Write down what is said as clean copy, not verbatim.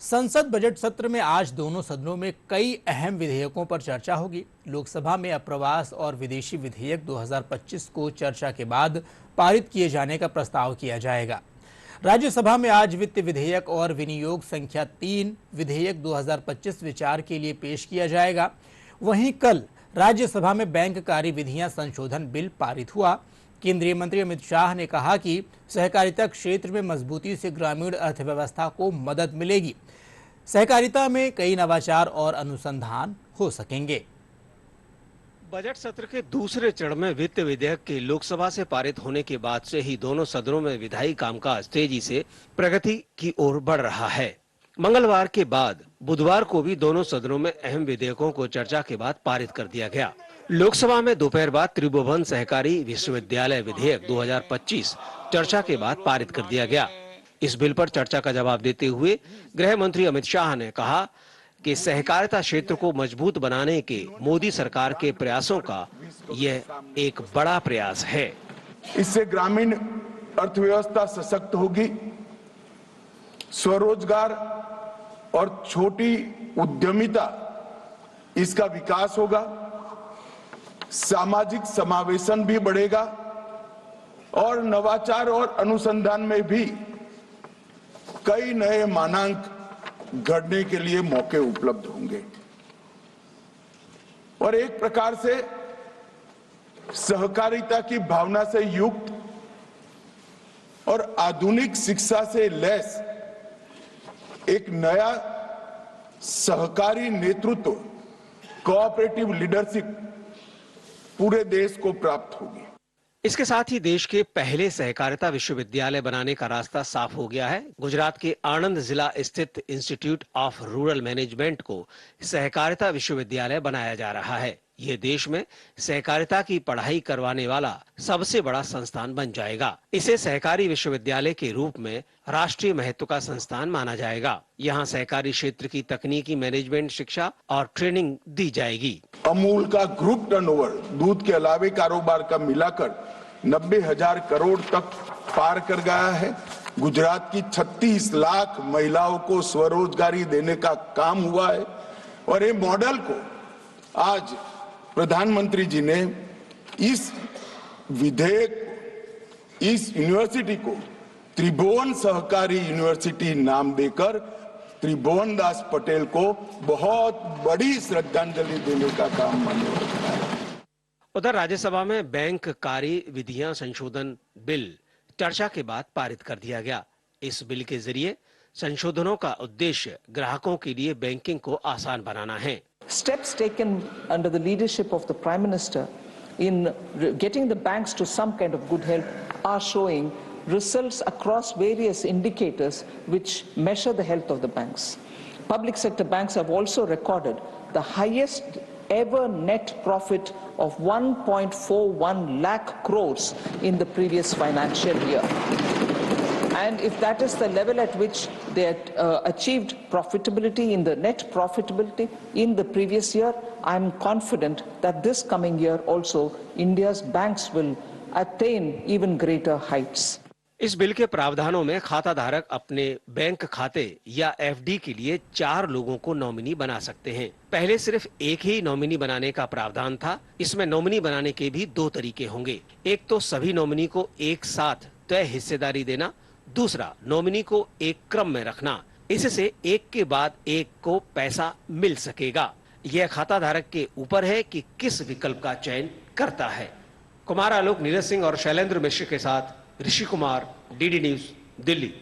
संसद बजट सत्र में आज दोनों सदनों में कई अहम विधेयकों पर चर्चा होगी। लोकसभा में अप्रवास और विदेशी विधेयक 2025 को चर्चा के बाद पारित किए जाने का प्रस्ताव किया जाएगा। राज्यसभा में आज वित्त विधेयक और विनियोग संख्या 3 विधेयक 2025 विचार के लिए पेश किया जाएगा। वहीं कल राज्यसभा में बैंक कार्य विधियां संशोधन बिल पारित हुआ। केंद्रीय मंत्री अमित शाह ने कहा कि सहकारिता क्षेत्र में मजबूती से ग्रामीण अर्थव्यवस्था को मदद मिलेगी। सहकारिता में कई नवाचार और अनुसंधान हो सकेंगे। बजट सत्र के दूसरे चरण में वित्त विधेयक के लोकसभा से पारित होने के बाद से ही दोनों सदनों में विधायी कामकाज तेजी से प्रगति की ओर बढ़ रहा है। मंगलवार के बाद बुधवार को भी दोनों सदनों में अहम विधेयकों को चर्चा के बाद पारित कर दिया गया। लोकसभा में दोपहर बाद त्रिभुवन सहकारी विश्वविद्यालय विधेयक 2025 चर्चा के बाद पारित कर दिया गया। इस बिल पर चर्चा का जवाब देते हुए गृह मंत्री अमित शाह ने कहा कि सहकारिता क्षेत्र को मजबूत बनाने के मोदी सरकार के प्रयासों का यह एक बड़ा प्रयास है। इससे ग्रामीण अर्थव्यवस्था सशक्त होगी, स्वरोजगार और छोटी उद्यमिता इसका विकास होगा, सामाजिक समावेशन भी बढ़ेगा और नवाचार और अनुसंधान में भी कई नए मानांक गढ़ने के लिए मौके उपलब्ध होंगे और एक प्रकार से सहकारिता की भावना से युक्त और आधुनिक शिक्षा से लैस एक नया सहकारी नेतृत्व, कोऑपरेटिव लीडरशिप पूरे देश को प्राप्त होगी। इसके साथ ही देश के पहले सहकारिता विश्वविद्यालय बनाने का रास्ता साफ हो गया है। गुजरात के आणंद जिला स्थित इंस्टीट्यूट ऑफ रूरल मैनेजमेंट को सहकारिता विश्वविद्यालय बनाया जा रहा है। ये देश में सहकारिता की पढ़ाई करवाने वाला सबसे बड़ा संस्थान बन जाएगा। इसे सहकारी विश्वविद्यालय के रूप में राष्ट्रीय महत्व का संस्थान माना जाएगा। यहाँ सहकारी क्षेत्र की तकनीकी मैनेजमेंट शिक्षा और ट्रेनिंग दी जाएगी। अमूल का ग्रुप टर्नओवर दूध के अलावे कारोबार का मिलाकर 90,000 करोड़ तक पार कर गया है। गुजरात की 36 लाख महिलाओं को स्वरोजगारी देने का काम हुआ है और ये मॉडल को आज प्रधानमंत्री जी ने इस विधेयक, इस यूनिवर्सिटी को त्रिभुवन सहकारी यूनिवर्सिटी नाम देकर त्रिभुवन दास पटेल को बहुत बड़ी श्रद्धांजलि देने का काम मान्य होता है। उधर राज्यसभा में बैंक कार्य विधियां संशोधन बिल चर्चा के बाद पारित कर दिया गया। इस बिल के जरिए संशोधनों का उद्देश्य ग्राहकों के लिए बैंकिंग को आसान बनाना है। Steps taken under the leadership of the Prime Minister in getting the banks to some kind of good health are showing results across various indicators which measure the health of the banks. Public sector banks have also recorded the highest ever net profit of 1.41 lakh crores in the previous financial year. And if that is the level at which they had achieved profitability in the net profitability in the previous year, I am confident that this coming year also India's banks will attain even greater heights. इस bill के प्रावधानों में खाता धारक अपने bank खाते या FD के लिए 4 लोगों को नॉमिनी बना सकते हैं। पहले सिर्फ एक ही नॉमिनी बनाने का प्रावधान था। इसमें नॉमिनी बनाने के भी 2 तरीके होंगे। एक तो सभी नॉमिनी को एक साथ तय हिस्सेदारी देना, दूसरा नॉमिनी को एक क्रम में रखना। इससे एक के बाद एक को पैसा मिल सकेगा। यह खाता धारक के ऊपर है कि किस विकल्प का चयन करता है। कुमार आलोक, नीरज सिंह और शैलेंद्र मिश्र के साथ ऋषि कुमार, डीडी न्यूज, दिल्ली।